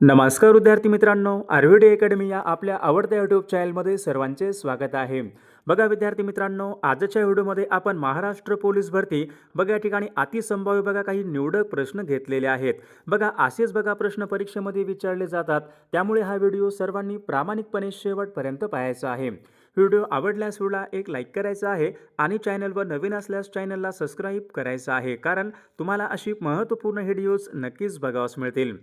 नमस्कार विद्यार्थी मित्रांनो, आरव्हीडी अकॅडमी या आपल्या आवडत्या यूट्यूब चॅनलमध्ये सर्वांचे स्वागत आहे. बघा विद्यार्थी मित्रांनो, आजच्या व्हिडिओमध्ये आपण महाराष्ट्र पोलीस भरती या ठिकाणी अतिसंभाव्य काही निवडक प्रश्न घेतलेले आहेत. असेच प्रश्न परीक्षेमध्ये विचारले जातात, त्यामुळे हा व्हिडिओ सर्वांनी प्रामाणिकपणे शेवटपर्यंत पाहायचा आहे. व्हिडिओ आवडल्यास व्हिडिओला एक लाईक करायचा आहे आणि चॅनलवर नवीन असल्यास चॅनलला सबस्क्राईब करायचं आहे, कारण तुम्हाला अशी महत्त्वपूर्ण व्हिडिओज नक्कीच बघावयास मिळतील.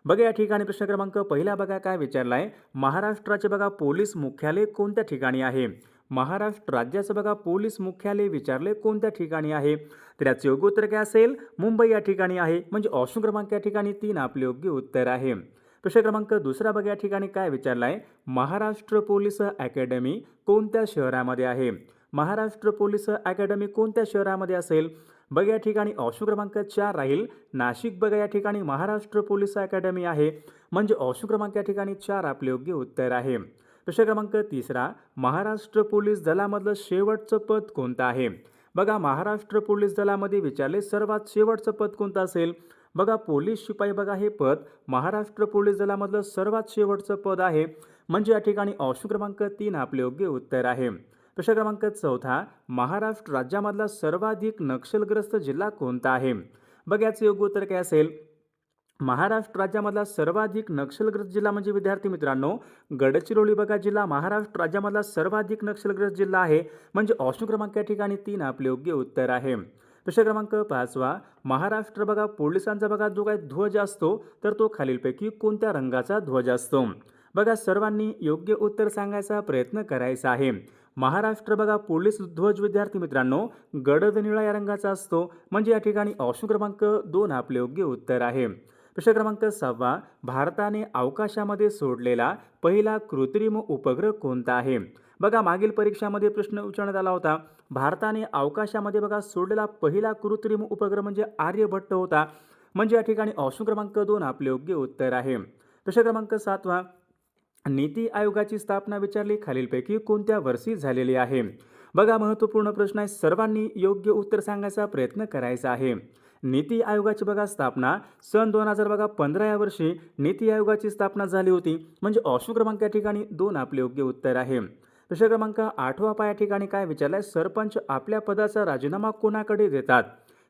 या ठिकाणी प्रश्न क्रमांक पहिला काय विचारला आहे, महाराष्ट्राचे पोलीस मुख्यालय कोणत्या ठिकाणी आहे? महाराष्ट्र राज्याचं पोलीस मुख्यालय विचारले कोणत्या ठिकाणी आहे? तर याचे योग्य उत्तर काय असेल? मुंबई या ठिकाणी आहे. म्हणजे ऑप्शन क्रमांक या ठिकाणी 3 आपले योग्य उत्तर आहे. प्रश्न क्रमांक दुसरा या ठिकाणी काय विचारला आहे, महाराष्ट्र पोलीस अकॅडमी कोणत्या शहरामध्ये आहे? महाराष्ट्र पोलीस अकॅडमी कोणत्या शहरामध्ये असेल? या ठिकाणी ऑप्शन क्रमांक 4 राहील नाशिक. या ठिकाणी महाराष्ट्र पोलीस अकॅडमी आहे. म्हणजे ऑप्शन क्रमांक या ठिकाणी 4 आपले योग्य उत्तर आहे. प्रश्न क्रमांक तिसरा, महाराष्ट्र पोलीस दलामधलं शेवटचं पद कोणतं आहे? महाराष्ट्र पोलीस दलामध्ये विचारले सर्वात शेवटचं पद कोणतं असेल? पोलीस शिपाई हे पद महाराष्ट्र पोलीस दलामधलं सर्वात शेवटचं पद आहे. म्हणजे या ठिकाणी ऑप्शन क्रमांक 3 आपले योग्य उत्तर आहे. प्रश्न क्रमांक चौथा, महाराष्ट्र राज्यामधला सर्वाधिक नक्षलग्रस्त जिल्हा कोणता आहे? याचे योग्य उत्तर काय असेल? महाराष्ट्र राज्यामधला सर्वाधिक नक्षलग्रस्त जिल्हा म्हणजे विद्यार्थी मित्रांनो गडचिरोली जिल्हा महाराष्ट्र राज्यामधला सर्वाधिक नक्षलग्रस्त जिल्हा आहे. म्हणजे ऑप्शन क्रमांक या ठिकाणी 3 आपले योग्य उत्तर आहे. प्रश्न क्रमांक 5वा, महाराष्ट्र पोलिसांचा जो काही ध्वज असतो तर तो खालीलपैकी कोणत्या रंगाचा ध्वज असतो? सर्वांनी योग्य उत्तर सांगायचा प्रयत्न करायचा आहे. महाराष्ट्र पोलीस ध्वज विद्यार्थी मित्रांनो गडद निळा या रंगाचा असतो. म्हणजे या ठिकाणी ऑप्शन क्रमांक 2 आपले योग्य उत्तर आहे. प्रश्न क्रमांक 6वा, भारताने अवकाशामध्ये सोडलेला पहिला कृत्रिम उपग्रह कोणता आहे? मागील परीक्षामध्ये प्रश्न विचारण्यात आला होता, भारताने अवकाशामध्ये सोडलेला पहिला कृत्रिम उपग्रह म्हणजे आर्यभट्ट होता. म्हणजे या ठिकाणी ऑप्शन क्रमांक 2 आपले योग्य उत्तर आहे. प्रश्न क्रमांक 7वा, नीती आयोगाची स्थापना विचारली खालीलपैकी कोणत्या वर्षी झालेली आहे? महत्त्वपूर्ण प्रश्न आहे, सर्वांनी योग्य उत्तर सांगायचा प्रयत्न करायचा आहे. नीती आयोगाची स्थापना सन 2015 या वर्षी नीती आयोगाची स्थापना झाली होती. म्हणजे ऑप्शन क्रमांक या ठिकाणी 2 आपले योग्य उत्तर आहे. प्रश्न क्रमांक 8वा या ठिकाणी काय विचारलाय, सरपंच आपल्या पदाचा राजीनामा कोणाकडे देतात?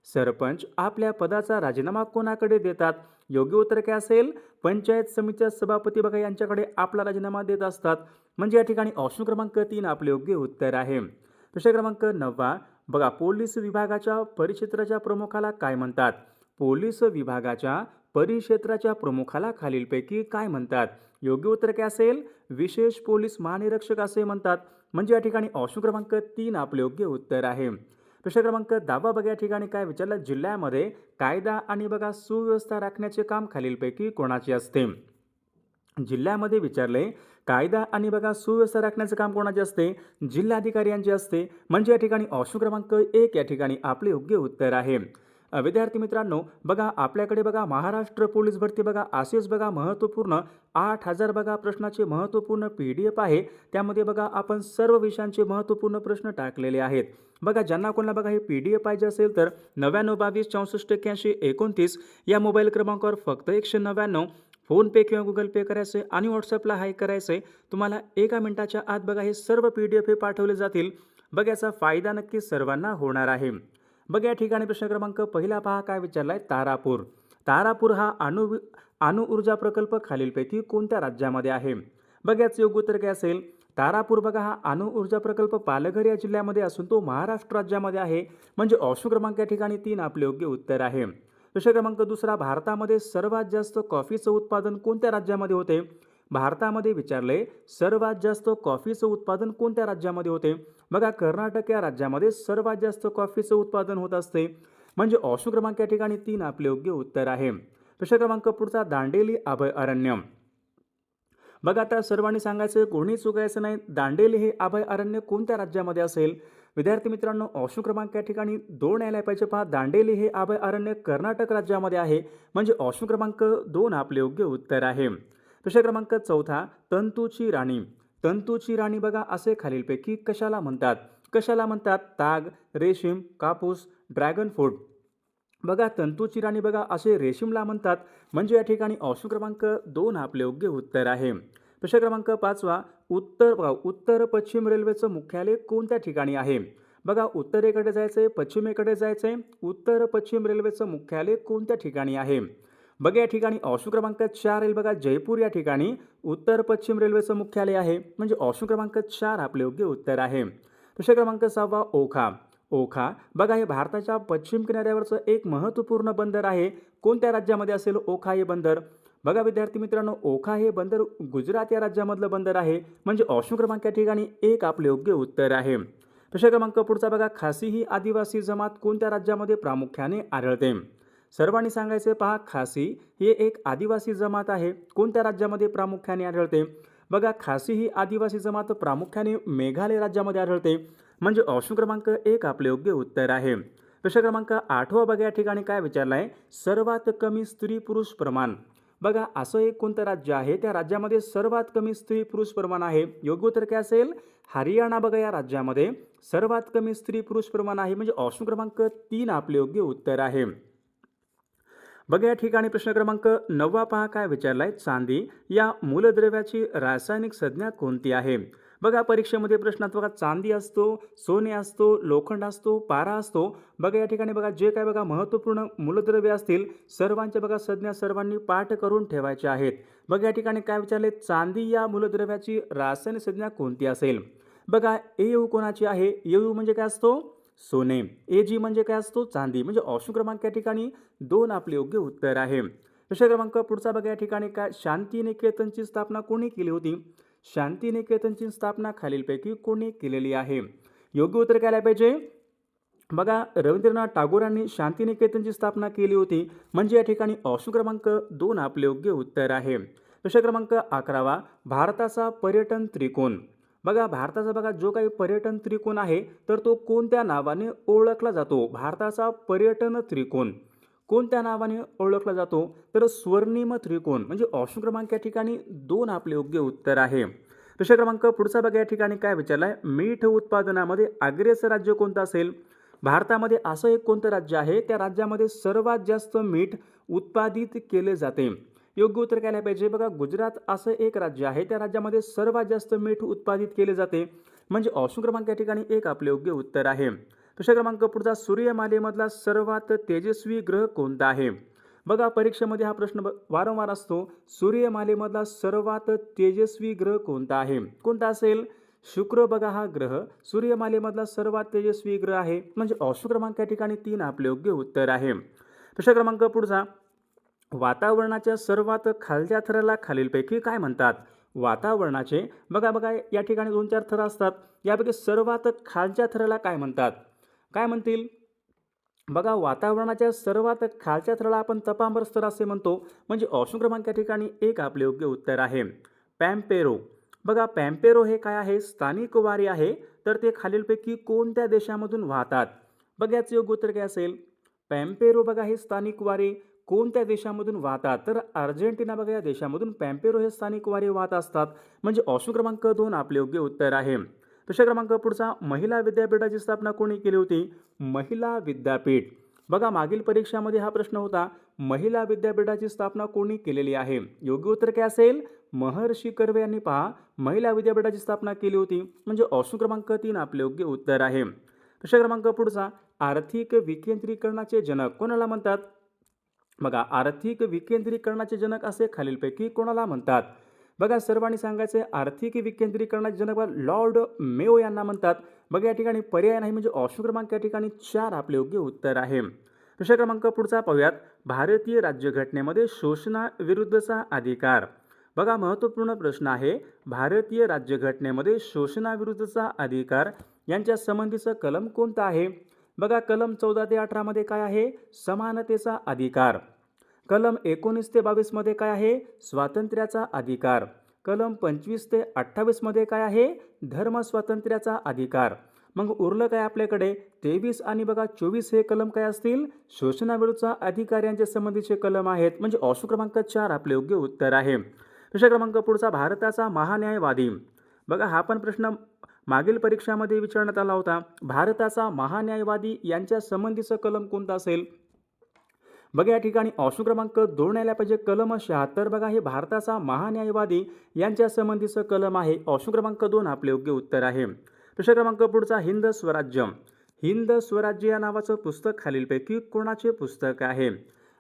सरपंच आपल्या पदाचा राजीनामा कोणाकडे देतात? योग्य उत्तर काय असेल? पंचायत समितीच्या सभापती यांच्याकडे आपला राजीनामा देत असतात. म्हणजे या ठिकाणी ऑप्शन क्रमांक 3 आपले योग्य उत्तर आहे. प्रश्न क्रमांक 9वा, पोलीस विभागाच्या परिक्षेत्राच्या प्रमुखाला काय म्हणतात? पोलीस विभागाच्या परिक्षेत्राच्या प्रमुखाला खालीलपैकी काय म्हणतात? योग्य उत्तर काय असेल? विशेष पोलीस महानिरीक्षक असे म्हणतात. म्हणजे या ठिकाणी ऑप्शन क्रमांक 3 आपले योग्य उत्तर आहे. प्रश्न क्रमांक 10 या ठिकाणी काय विचारलं, जिल्ह्यामध्ये कायदा आणि सुव्यवस्था राखण्याचे काम खालीलपैकी कोणाचे असते? जिल्ह्यामध्ये विचारले कायदा आणि सुव्यवस्था राखण्याचे काम कोणाचे असते? जिल्हाधिकारी यांचे असते. म्हणजे या ठिकाणी ऑप्शन क्रमांक 1 या ठिकाणी आपले योग्य उत्तर आहे. विद्यार्थी मित्रांनो आपल्याकडे महाराष्ट्र पोलीस भरती असेच महत्त्वपूर्ण 8000 प्रश्नाचे महत्त्वपूर्ण PDF आहे. त्यामध्ये आपण सर्व विषयांचे महत्त्वपूर्ण प्रश्न टाकलेले आहेत. ज्यांना कोणाला हे PDF पाहिजे असेल तर 9922648129 या मोबाईल क्रमांकावर फक्त 199 फोनपे किंवा गुगल पे करायचे आणि व्हॉट्सअपला हाय करायचे. तुम्हाला 1 मिनिटाच्या आत हे सर्व PDF हे पाठवले जातील. याचा फायदा नक्कीच सर्वांना होणार आहे. या ठिकाणी प्रश्न क्रमांक पहिला पहा काय विचारलाय, तारापूर. तारापूर हा अणु ऊर्जा प्रकल्प खालीलपैकी कोणत्या राज्यामध्ये आहे? याचे योग्य उत्तर काय असेल? तारापूर हा अणु ऊर्जा प्रकल्प पालघर या जिल्ह्यामध्ये असून तो महाराष्ट्र राज्यामध्ये आहे. म्हणजे ऑप्शन क्रमांक या ठिकाणी 3 आपले योग्य उत्तर आहे. प्रश्न क्रमांक दुसरा, भारतामध्ये सर्वात जास्त कॉफीचं उत्पादन कोणत्या राज्यामध्ये होते? भारतामध्ये विचारले सर्वात जास्त कॉफीचं उत्पादन कोणत्या राज्यामध्ये होते? कर्नाटक या राज्यामध्ये सर्वात जास्त कॉफीचं उत्पादन होत असते. म्हणजे ऑप्शन क्रमांक या ठिकाणी 3 आपले योग्य उत्तर आहे. प्रश्न क्रमांक पुढचा, दांडेली अभयारण्य. आता सर्वांनी सांगायचं, कोणी चुकायचं नाही. दांडेली हे अभयारण्य कोणत्या राज्यामध्ये असेल? विद्यार्थी मित्रांनो ऑप्शन क्रमांक या ठिकाणी 2 यायला पाहिजे. पहा, दांडेली हे अभयारण्य कर्नाटक राज्यामध्ये आहे. म्हणजे ऑप्शन क्रमांक 2 आपले योग्य उत्तर आहे. प्रश्न क्रमांक चौथा, तंतूची राणी. तंतूची राणी असे खालीलपैकी कशाला म्हणतात? कशाला म्हणतात? ताग, रेशीम, कापूस, ड्रॅगन फ्रूट. बघा तंतूची राणी बघा असे रेशीमला म्हणतात, म्हणजे या ठिकाणी ऑप्शन क्रमांक 2 आपले योग्य उत्तर आहे. प्रश्न क्रमांक 5वा, उत्तर पश्चिम रेल्वेचं मुख्यालय कोणत्या ठिकाणी आहे? बघा उत्तरेकडे जायचंय, पश्चिमेकडे जायचंय, उत्तर पश्चिम रेल्वेचं मुख्यालय कोणत्या ठिकाणी आहे? बघा या ठिकाणी ऑप्शन क्रमांक 4 येईल बघा, जयपूर या ठिकाणी उत्तर पश्चिम रेल्वेचं मुख्यालय आहे, म्हणजे ऑप्शन क्रमांक 4 आपले योग्य उत्तर आहे. प्रश्न क्रमांक 6वा, ओखा. ओखा बघा हे भारताच्या पश्चिम किनाऱ्यावरचं एक महत्त्वपूर्ण बंदर आहे. कोणत्या राज्यामध्ये असेल ओखा हे बंदर? बघा विद्यार्थी मित्रांनो, ओखा हे बंदर गुजरात या राज्यामधलं बंदर आहे, म्हणजे ऑप्शन क्रमांक या ठिकाणी 1 आपले योग्य उत्तर आहे. प्रश्न क्रमांक पुढचा बघा, खासी ही आदिवासी जमात कोणत्या राज्यामध्ये प्रामुख्याने आढळते? सर्वांनी सांगायचे पहा, खासी ही एक आदिवासी जमात आहे, कोणत्या राज्यामध्ये प्रामुख्याने आढळते? बघा खासी ही आदिवासी जमात प्रामुख्याने मेघालय राज्यामध्ये आढळते, म्हणजे ऑप्शन क्रमांक 1 आपले योग्य उत्तर आहे. प्रश्न क्रमांक 8वा बघा या ठिकाणी काय विचारलं आहे, सर्वात कमी स्त्री पुरुष प्रमाण. बघा असं एक कोणतं राज्य आहे, त्या राज्यामध्ये सर्वात कमी स्त्री पुरुष प्रमाण आहे? योग्य उत्तर काय असेल? हरियाणा बघा या राज्यामध्ये सर्वात कमी स्त्री पुरुष प्रमाण आहे, म्हणजे ऑप्शन क्रमांक 3 आपले योग्य उत्तर आहे. बघा या ठिकाणी प्रश्न क्रमांक 9वा पहा काय विचारलाय, चांदी या मूलद्रव्याची रासायनिक संज्ञा कोणती आहे? बघा परीक्षेमध्ये प्रश्नात बघा चांदी असतो, सोने असतो, लोखंड असतो, पारा असतो. बघा या ठिकाणी बघा जे काय बघा महत्त्वपूर्ण मूलद्रव्य असतील सर्वांच्या बघा संज्ञा सर्वांनी पाठ करून ठेवायच्या आहेत. बघा या ठिकाणी काय विचारले, चांदी या मूलद्रव्याची रासायनिक संज्ञा कोणती असेल? बघा एयू कोणाची आहे? एयू म्हणजे काय असतो? सोने. एजी म्हणजे काय असतो? चांदी, म्हणजे ऑप्शन क्रमांक या ठिकाणी 2 आपले योग्य उत्तर आहे. प्रश्न क्रमांक पुढचा बघा या ठिकाणी काय, शांतिनिकेतनची स्थापना कोणी केली होती? शांतिनिकेतनची स्थापना खालीलपैकी कोणी केलेली आहे? योग्य उत्तर काय आलं पाहिजे? बघा रवींद्रनाथ टागोरांनी शांतिनिकेतनची स्थापना केली होती, म्हणजे या ठिकाणी ऑप्शन क्रमांक 2 आपले योग्य उत्तर आहे. प्रश्न क्रमांक 11वा, भारताचा पर्यटन त्रिकोण. बघा भारताचा बघा जो काही पर्यटन त्रिकोण आहे तर तो कोणत्या नावाने ओळखला जातो? भारताचा पर्यटन त्रिकोण कोणत्या नावाने ओळखला जातो? तर स्वर्णिम त्रिकोण, म्हणजे ऑप्शन क्रमांक या ठिकाणी 2 आपले योग्य उत्तर आहे. प्रश्न क्रमांक पुढचा बघा या ठिकाणी काय विचारलाय, मीठ उत्पादनामध्ये अग्रेसर राज्य कोणतं असेल? भारतामध्ये असं एक कोणतं राज्य आहे त्या राज्यामध्ये सर्वात जास्त मीठ उत्पादित केले जाते? योग्य उत्तर काय पाहिजे? बघा गुजरात असं एक राज्य आहे, त्या राज्यामध्ये सर्वात जास्त मीठ उत्पादित केले जाते, म्हणजे ऑप्शन क्रमांक या ठिकाणी 1 आपले योग्य उत्तर आहे. प्रश्न क्रमांक पुढचा, सूर्यमालेमधला सर्वात तेजस्वी ग्रह कोणता आहे? बघा परीक्षेमध्ये हा प्रश्न वारंवार असतो, सूर्यमालेमधला सर्वात तेजस्वी ग्रह कोणता आहे? कोणता असेल? शुक्र बघा हा ग्रह सूर्यमालेमधला सर्वात तेजस्वी ग्रह आहे, म्हणजे ऑप्शन क्रमांक या ठिकाणी 3 आपले योग्य उत्तर आहे. प्रश्न क्रमांक पुढचा, वातावरणाच्या सर्वात खालच्या थराला खालीलपैकी काय म्हणतात? वातावरणाचे बघा बघा या ठिकाणी 2-4 थर असतात, यापैकी सर्वात खालच्या थराला काय म्हणतात? काय म्हणतील? बघा वातावरणाच्या सर्वात खालच्या थराला आपण तपांबर स्तर असे म्हणतो, म्हणजे ऑप्शन क्रमांक या ठिकाणी 1 आपले योग्य उत्तर आहे. पॅम्पेरो. बघा पॅम्पेरो हे काय आहे? स्थानिक वारे आहे, तर ते खालीलपैकी कोणत्या देशामधून वाहतात? बघा याचं योग्य उत्तर काय असेल? पॅम्पेरो बघा हे स्थानिक वारे कोणत्या देशामधून वाहतात? तर अर्जेंटिना बघा या देशामधून पॅम्पेरो हे स्थानिक वारे वाहत असतात, म्हणजे ऑप्शन क्रमांक 2 आपले योग्य उत्तर आहे. प्रश्न क्रमांक पुढचा, महिला विद्यापीठाची स्थापना कोणी केली होती? महिला विद्यापीठ. बघा मागील परीक्षामध्ये हा प्रश्न होता, महिला विद्यापीठाची स्थापना कोणी केलेली आहे? योग्य उत्तर काय असेल? महर्षी कर्वे यांनी पहा महिला विद्यापीठाची स्थापना केली होती, म्हणजे ऑप्शन क्रमांक 3 आपले योग्य उत्तर आहे. प्रश्न क्रमांक पुढचा, आर्थिक विकेंद्रीकरणाचे जनक कोणाला म्हणतात? बघा आर्थिक विकेंद्रीकरणाचे जनक असे खालीलपैकी कोणाला म्हणतात? बघा सर्वांनी सांगायचे आर्थिक विकेंद्रीकरणाचे जनक लॉर्ड मेयो यांना म्हणतात. बघा या ठिकाणी पर्याय नाही, म्हणजे ऑप्शन क्रमांक या ठिकाणी 4 आपले योग्य उत्तर आहे. प्रश्न क्रमांक पुढचा पाहूयात, भारतीय राज्यघटनेमध्ये शोषणाविरुद्धचा अधिकार. बघा महत्त्वपूर्ण प्रश्न आहे, भारतीय राज्यघटनेमध्ये शोषणाविरुद्धचा अधिकार यांच्या संबंधीचं कलम कोणतं आहे? बघा कलम 14 ते 18 मध्ये काय आहे? समानतेचा अधिकार. कलम 19 ते 22 मध्ये काय आहे? स्वातंत्र्याचा अधिकार. कलम 25 ते 28 मध्ये काय आहे? धर्म स्वातंत्र्याचा अधिकार. मग उरलं काय आपल्याकडे? 23 आणि बघा 24 हे कलम काय असतील? शोषणाविरुद्धचा अधिकार यांच्या संबंधीचे कलम आहेत, म्हणजे ऑप्शन क्रमांक 4 आपले योग्य उत्तर आहे. प्रश्न क्रमांक पुढचा, भारताचा महान्यायवादी. बघा हा पण प्रश्न मागील परीक्षामध्ये विचारण्यात आला होता. भारताचा महान्यायवादी यांच्या संबंधीचं कलम कोणतं असेल? बघा या ठिकाणी ऑप्शन क्रमांक 2 यायला पाहिजे कलम 76. बघा हे भारताचा महान्यायवादी यांच्या संबंधीचं कलम आहे. ऑप्शन क्रमांक 2 आपले योग्य उत्तर आहे. प्रश्न क्रमांक पुढचा हिंद स्वराज्य. हिंद स्वराज्य या नावाचं पुस्तक खालीलपैकी कोणाचे पुस्तक आहे?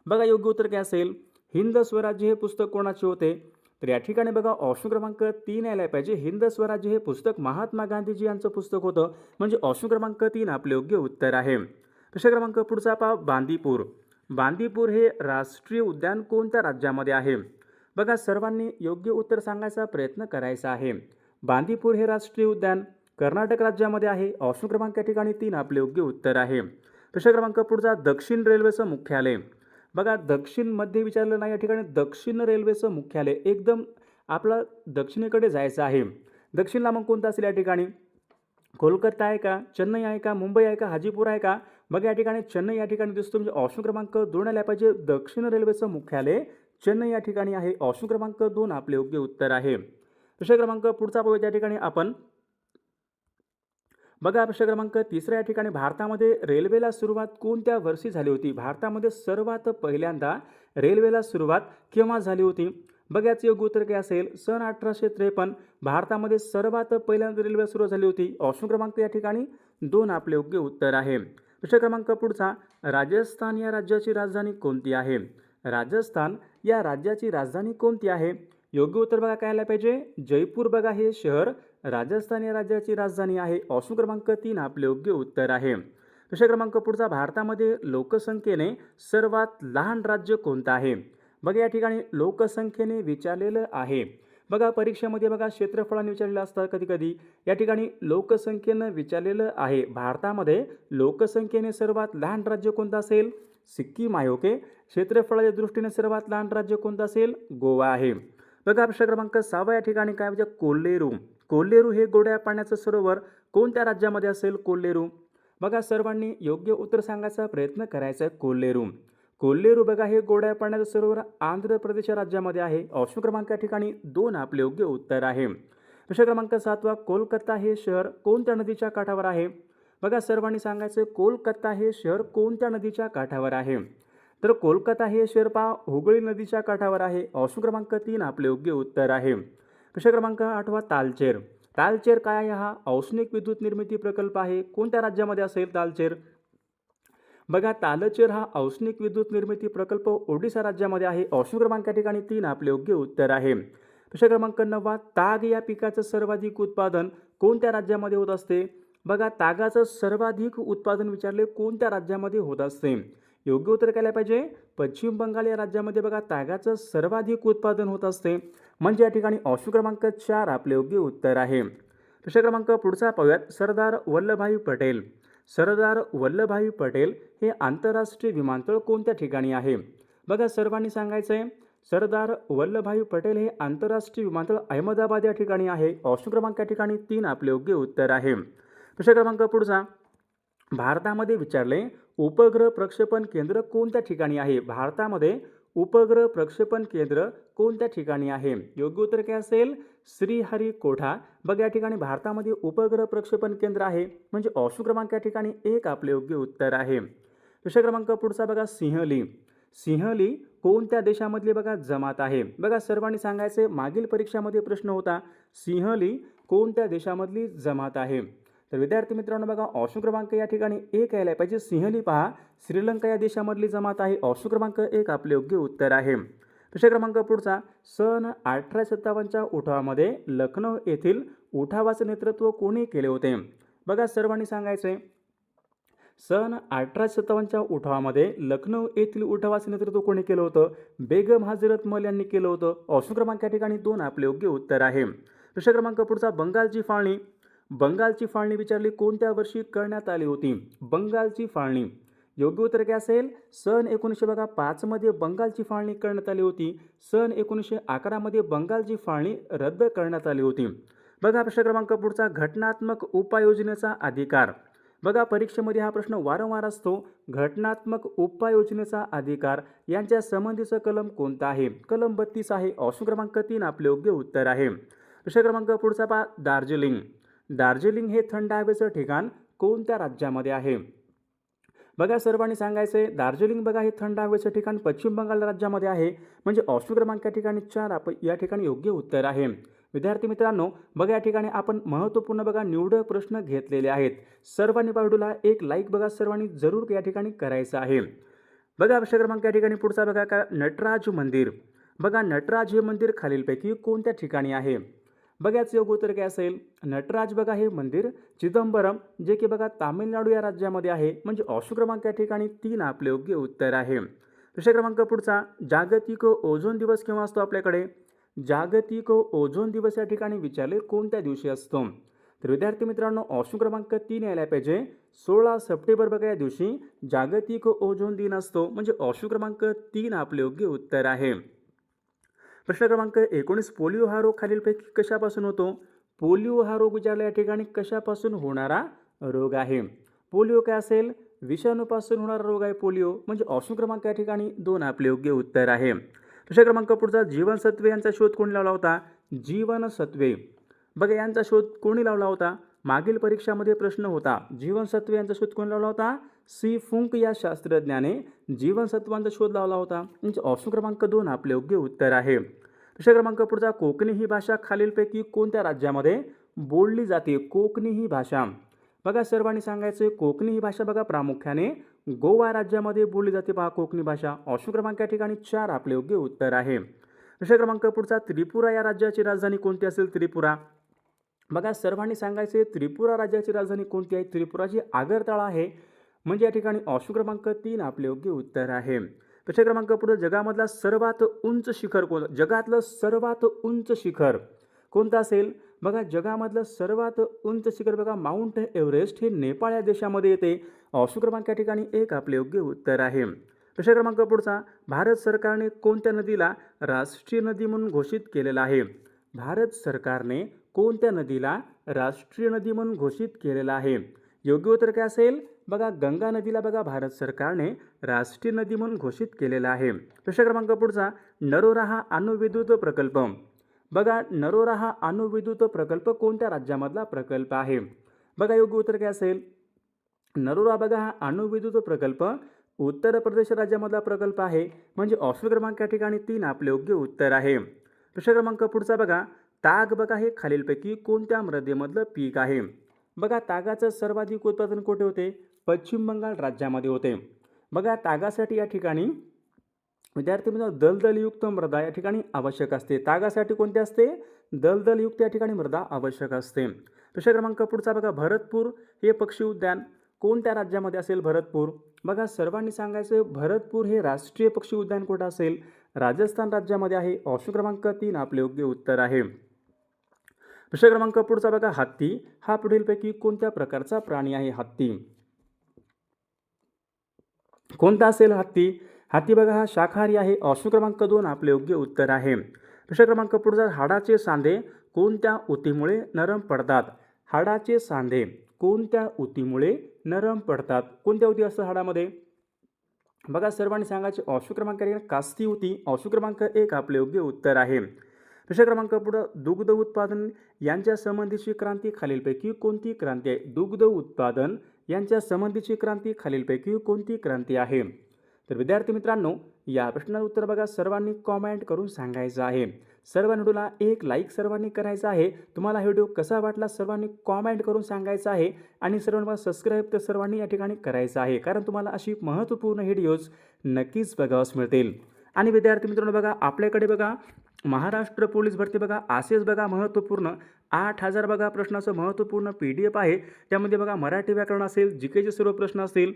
बघा योग्य उत्तर काय असेल? हिंद स्वराज्य हे पुस्तक कोणाचे होते? तर या ठिकाणी बघा ऑप्शन क्रमांक 3 यायला पाहिजे. हिंद स्वराज्य हे पुस्तक महात्मा गांधीजी यांचं पुस्तक होतं, म्हणजे ऑप्शन क्रमांक 3 आपले योग्य उत्तर आहे. प्रश्न क्रमांक पुढचा पहा बांदीपूर. बांदीपूर हे राष्ट्रीय उद्यान कोणत्या राज्यामध्ये आहे? बघा सर्वांनी योग्य उत्तर सांगायचा प्रयत्न करायचा आहे. बांदीपूर हे राष्ट्रीय उद्यान कर्नाटक राज्यामध्ये आहे. ऑप्शन क्रमांक या ठिकाणी 3 आपले योग्य उत्तर आहे. प्रश्न क्रमांक पुढचा दक्षिण रेल्वेचं मुख्यालय. बघा दक्षिण मध्ये विचारलं नाही, या ठिकाणी दक्षिण रेल्वेचं मुख्यालय एकदम आपलं दक्षिणेकडे जायचं आहे. दक्षिणला मग कोणतं असेल या ठिकाणी? कोलकाता आहे का, चेन्नई आहे का, मुंबई आहे का, हाजीपूर आहे का? बघा या ठिकाणी चेन्नई या ठिकाणी दिसतो, म्हणजे ऑप्शन क्रमांक 2 आला पाहिजे. दक्षिण रेल्वेचं मुख्यालय चेन्नई या ठिकाणी आहे. ऑप्शन क्रमांक 2 आपले योग्य उत्तर आहे. प्रश्न क्रमांक पुढचा पाहूया त्या ठिकाणी आपण. बघा प्रश्न क्रमांक 3 या ठिकाणी भारतामध्ये रेल्वेला सुरुवात कोणत्या वर्षी झाली होती? भारतामध्ये सर्वात पहिल्यांदा रेल्वेला सुरुवात केव्हा झाली होती? बघा याचं योग्य उत्तर काय असेल? सन 1853 भारतामध्ये सर्वात पहिल्यांदा रेल्वे सुरू झाली होती. ऑप्शन क्रमांक या ठिकाणी 2 आपले योग्य उत्तर आहे. प्रश्न क्रमांक पुढचा राजस्थान या राज्याची राजधानी कोणती आहे? राजस्थान या राज्याची राजधानी कोणती आहे? योग्य उत्तर बघा काय आलं पाहिजे? जयपूर बघा हे शहर राजस्थान या राज्याची राजधानी आहे. ऑप्शन क्रमांक 3 आपले योग्य उत्तर आहे. प्रश्न क्रमांक पुढचा भारतामध्ये लोकसंख्येने सर्वात लहान राज्य कोणतं आहे? बघा या ठिकाणी लोकसंख्येने विचारलेलं आहे. बघा परीक्षेमध्ये बघा क्षेत्रफळाने विचारलेलं असतं कधी कधी. या ठिकाणी लोकसंख्येनं विचारलेलं आहे. भारतामध्ये लोकसंख्येने सर्वात लहान राज्य कोणतं असेल? सिक्कीम आहे. ओके. क्षेत्रफळाच्या दृष्टीने सर्वात लहान राज्य कोणतं असेल? गोवा आहे. बघा प्रश्न क्रमांक 6 या ठिकाणी काय म्हणजे कोल्हेरू. कोल्हेरू हे गोड्या पाण्याचं सरोवर कोणत्या राज्यामध्ये असेल? कोल्हेरू. बघा सर्वांनी योग्य उत्तर सांगायचा प्रयत्न करायचा आहे. कोल्हेरू. कोल्हेरू बघा हे गोड्या पाण्याचं सरोवर आंध्र प्रदेश राज्यामध्ये आहे. ऑप्शन क्रमांक या ठिकाणी 2 आपले योग्य उत्तर आहे. प्रश्न क्रमांक 7 कोलकाता हे शहर कोणत्या नदीच्या काठावर आहे? बघा सर्वांनी सांगायचं कोलकाता हे शहर कोणत्या नदीच्या काठावर आहे? तर कोलकाता हे शहर पहा हुगळी नदीच्या काठावर आहे. ऑप्शन क्रमांक 3 आपले योग्य उत्तर आहे. प्रश्न क्रमांक 8 तालचेर. तालचेर काय आहे? हा औष्णिक विद्युत निर्मिती प्रकल्प आहे. कोणत्या राज्यामध्ये असेल तालचेर? बघा तालचेर हा औष्णिक विद्युत निर्मिती प्रकल्प ओडिशा राज्यामध्ये आहे. ऑप्शन क्रमांक या ठिकाणी 3 आपले योग्य उत्तर आहे. प्रश्न क्रमांक 9 ताग या पिकाचं सर्वाधिक उत्पादन कोणत्या राज्यामध्ये होत असते? बघा तागाचं सर्वाधिक उत्पादन विचारले कोणत्या राज्यामध्ये होत असते? योग्य उत्तर काय पाहिजे? पश्चिम बंगाल या राज्यामध्ये बघा तागाचं सर्वाधिक उत्पादन होत असते, म्हणजे या ठिकाणी ऑप्शन क्रमांक 4 आपले योग्य उत्तर आहे. प्रश्न क्रमांक पुढचा पाहूयात. सरदार वल्लभभाई पटेल. सरदार वल्लभभाई पटेल हे आंतरराष्ट्रीय विमानतळ कोणत्या ठिकाणी आहे? बघा सर्वांनी सांगायचं आहे सरदार वल्लभभाई पटेल हे आंतरराष्ट्रीय विमानतळ अहमदाबाद या ठिकाणी आहे. ऑप्शन क्रमांक या ठिकाणी 3 आपले योग्य उत्तर आहे. प्रश्न क्रमांक पुढचा भारतामध्ये विचारले उपग्रह प्रक्षेपण केंद्र कोणत्या ठिकाणी आहे? भारतामध्ये उपग्रह प्रक्षेपण केंद्र कोणत्या ठिकाणी आहे? योग्य उत्तर काय असेल? श्रीहरिकोटा. बघा या ठिकाणी भारतामध्ये उपग्रह प्रक्षेपण केंद्र आहे, म्हणजे ऑप्शन क्रमांक या ठिकाणी 1 आपले योग्य उत्तर आहे. प्रश्न क्रमांक पुढचा बघा सिंहली. सिंहली कोणत्या देशामधली बघा जमात आहे? बघा सर्वांनी सांगायचे मागील परीक्षामध्ये प्रश्न होता सिंहली कोणत्या देशामधली जमात आहे? तर विद्यार्थी मित्रांनो बघा ऑप्शन क्रमांक या ठिकाणी 1 यायला पाहिजे. सिंहली पहा श्रीलंका या देशामधली जमात आहे. ऑप्शन क्रमांक 1 आपले योग्य उत्तर आहे. प्रश्न क्रमांक पुढचा सन 1857च्या उठावामध्ये लखनौ येथील उठावाचं नेतृत्व कोणी केले होते? बघा सर्वांनी सांगायचंय सन 1857च्या उठावामध्ये लखनौ येथील उठावाचं नेतृत्व कोणी केलं होतं? बेगम हजरत महल यांनी केलं होतं. ऑप्शन क्रमांक या ठिकाणी 2 आपले योग्य उत्तर आहे. प्रश्न क्रमांक पुढचा बंगालची फाळणी. बंगालची फाळणी विचारली कोणत्या वर्षी करण्यात आली होती? बंगालची फाळणी. योग्य उत्तर काय असेल? सन 1905 मध्ये बंगालची फाळणी करण्यात आली होती. सन 1911 मध्ये बंगालची फाळणी रद्द करण्यात आली होती. बघा प्रश्न क्रमांक पुढचा घटनात्मक उपाययोजनेचा अधिकार. बघा परीक्षेमध्ये हा प्रश्न वारंवार असतो. घटनात्मक उपाययोजनेचा अधिकार यांच्या संबंधीचं कलम कोणता आहे? कलम 32 आहे. ऑप्शन क्रमांक 3 आपले योग्य उत्तर आहे. प्रश्न क्रमांक पुढचा पहा दार्जिलिंग. दार्जिलिंग हे थंड हवेचं ठिकाण कोणत्या राज्यामध्ये आहे? बघा सर्वांनी सांगायचं आहे दार्जिलिंग बघा हे थंड हवेचं ठिकाण पश्चिम बंगाल राज्यामध्ये आहे. म्हणजे ऑप्शन क्रमांक या ठिकाणी 4 या ठिकाणी योग्य उत्तर आहे. विद्यार्थी मित्रांनो बघा या ठिकाणी आपण महत्त्वपूर्ण बघा निवडक प्रश्न घेतलेले आहेत. सर्वांनी व्हिडिओला एक लाईक बघा सर्वांनी जरूर या ठिकाणी करायचं आहे. बघा प्रश्न क्रमांक या ठिकाणी पुढचा बघा का नटराज मंदिर. बघा नटराज हे मंदिर खालीलपैकी कोणत्या ठिकाणी आहे. बघा याचं योग्य उत्तर काय असेल. नटराज बघा हे मंदिर चिदंबरम जे की बघा तामिळनाडू या राज्यामध्ये आहे. म्हणजे ऑप्शन क्रमांक या ठिकाणी 3 आपले योग्य उत्तर आहे. प्रश्न क्रमांक पुढचा जागतिक ओझोन दिवस केव्हा असतो आपल्याकडे. जागतिक ओझोन दिवस या ठिकाणी विचारले कोणत्या दिवशी असतो. तर विद्यार्थी मित्रांनो ऑप्शन क्रमांक 3 यायला पाहिजे. 16 सप्टेंबर बघा या दिवशी जागतिक ओझोन दिन असतो. म्हणजे ऑप्शन क्रमांक 3 आपले योग्य उत्तर आहे. प्रश्न क्रमांक 19 पोलिओ हा रोग खालीलपैकी कशापासून होतो. पोलिओ हा रोग विचारला या ठिकाणी कशापासून होणारा रोग आहे. पोलिओ काय असेल विषाणूपासून होणारा रोग आहे पोलिओ. म्हणजे ऑप्शन क्रमांक या ठिकाणी 2 आपले योग्य उत्तर आहे. प्रश्न क्रमांक पुढचा जीवनसत्वे यांचा शोध कोणी लावला होता. जीवनसत्वे बघा यांचा शोध कोणी लावला होता. मागील परीक्षामध्ये प्रश्न होता जीवनसत्वे यांचा शोध कोणी लावला होता. सी फुंक या शास्त्रज्ञाने जीवनसत्वांचा शोध लावला होता. म्हणजे ऑप्शन क्रमांक 2 आपले योग्य उत्तर आहे. प्रश्न क्रमांक पुढचा कोकणी ही भाषा खालीलपैकी कोणत्या राज्यामध्ये बोलली जाते. कोकणी ही भाषा बघा सर्वांनी सांगायचं कोकणी ही भाषा बघा प्रामुख्याने गोवा राज्यामध्ये बोलली जाते पहा कोकणी भाषा. ऑप्शन क्रमांक या ठिकाणी 4 आपले योग्य उत्तर आहे. प्रश्न क्रमांक पुढचा त्रिपुरा या राज्याची राजधानी कोणती असेल. त्रिपुरा बघा सर्वांनी सांगायचे त्रिपुरा राज्याची राजधानी कोणती आहे. त्रिपुराची आगरताळा आहे. म्हणजे या ठिकाणी ऑप्शन क्रमांक 3 आपले योग्य उत्तर आहे. प्रश्न क्रमांक पुढे जगामधला सर्वात उंच शिखर कोणतं. जगातलं सर्वात उंच शिखर कोणतं असेल. बघा जगामधलं सर्वात उंच शिखर बघा माउंट एव्हरेस्ट हे नेपाळ या देशामध्ये येते. ऑप्शन क्रमांक या ठिकाणी 1 आपले योग्य उत्तर आहे. प्रश्न क्रमांक पुढचा भारत सरकारने कोणत्या नदीला राष्ट्रीय नदी म्हणून घोषित केलेला आहे. भारत सरकारने कोणत्या नदीला राष्ट्रीय नदी म्हणून घोषित केलेला आहे. योग्य उत्तर काय असेल. बघा गंगा नदीला बघा भारत सरकारने राष्ट्रीय नदी म्हणून घोषित केलेला आहे. प्रश्न क्रमांक पुढचा नरोरा हा अणुविद्युत प्रकल्प. बघा नरोरा हा अणुविद्युत प्रकल्प कोणत्या राज्यामधला प्रकल्प आहे. बघा योग्य उत्तर काय असेल. नरोरा बघा हा अणुविद्युत प्रकल्प उत्तर प्रदेश राज्यामधला प्रकल्प आहे. म्हणजे ऑप्शन क्रमांक या ठिकाणी 3 आपले योग्य उत्तर आहे. प्रश्न क्रमांक पुढचा बघा ताग बघा हे खालीलपैकी कोणत्या मृदेमधलं पीक आहे. बघा तागाचं सर्वाधिक उत्पादन कुठे होते. पश्चिम बंगाल राज्यामध्ये होते. बघा तागासाठी या ठिकाणी विद्यार्थी मित्रांनो दलदलयुक्त मृदा या ठिकाणी आवश्यक असते. तागासाठी कोणते असते दलदलयुक्त या ठिकाणी मृदा आवश्यक असते. प्रश्न क्रमांक पुढचा बघा भरतपूर हे पक्षी उद्यान कोणत्या राज्यामध्ये असेल. भरतपूर बघा सर्वांनी सांगायचं भरतपूर हे राष्ट्रीय पक्षी उद्यान कुठं असेल. राजस्थान राज्यामध्ये आहे. ऑप्शन क्रमांक 3 आपले योग्य उत्तर आहे. प्रश्न क्रमांक पुढचा बघा हत्ती हा पुढीलपैकी कोणत्या प्रकारचा प्राणी आहे. हत्ती कोणता असेल. हत्ती हत्ती बघा हा शाकाहारी आहे. ऑप्शन क्रमांक 2 आपले योग्य उत्तर आहे. प्रश्न क्रमांक पुढचा हाडाचे सांधे कोणत्या ऊतीमुळे नरम पडतात. हाडाचे सांधे कोणत्या ऊतीमुळे नरम पडतात. कोणत्या ऊती असतात हाडामध्ये. बघा सर्वांनी सांगायचे ऑप्शन क्रमांक कास्ती ऊती. ऑप्शन क्रमांक 1 आपले योग्य उत्तर आहे. प्रश्न क्रमांक पुढे दुग्ध उत्पादन यांच्या संबंधीची क्रांती खालीलपैकी कोणती क्रांती आहे. दुग्ध उत्पादन यांच्या संबंधीची क्रांती खालीलपैकी कोणती क्रांती आहे. तर विद्यार्थी मित्रांनो या प्रश्नाचं उत्तर बघा सर्वांनी कॉमेंट करून सांगायचं आहे. सर्व व्हिडिओला एक लाईक सर्वांनी करायचं आहे. तुम्हाला हा व्हिडिओ कसा वाटला सर्वांनी कॉमेंट करून सांगायचं आहे. आणि सर्वांना सबस्क्राईब तर सर्वांनी या ठिकाणी करायचं आहे. कारण तुम्हाला अशी महत्त्वपूर्ण व्हिडिओज नक्कीच बघावयास मिळतील. आणि विद्यार्थी मित्रांनो बघा आपल्याकडे बघा महाराष्ट्र पोलीस भरती बघा असेच बघा महत्त्वपूर्ण 8000 बघा प्रश्नाचं महत्त्वपूर्ण PDF आहे. त्यामध्ये बघा मराठी व्याकरण असेल जीकेचे सर्व प्रश्न असतील.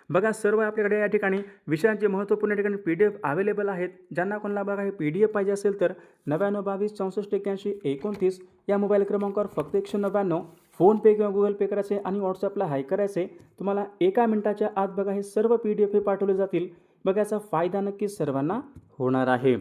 बघा सर्व आपल्याकडे या ठिकाणी विषयांचे महत्त्वपूर्ण ठिकाणी PDF अवेलेबल आहेत. ज्यांना कोणाला बघा हे PDF पाहिजे असेल तर 99 22 64 81 29 या मोबाईल क्रमांकावर फक्त 199 फोनपे किंवा गुगल पे करायचे आणि व्हॉट्सअपला हाय करायचे. तुम्हाला 1 मिनिटाच्या आत बघा हे सर्व PDF हे पाठवले जातील. बघा याचा फायदा नक्कीच सर्वांना होणार आहे.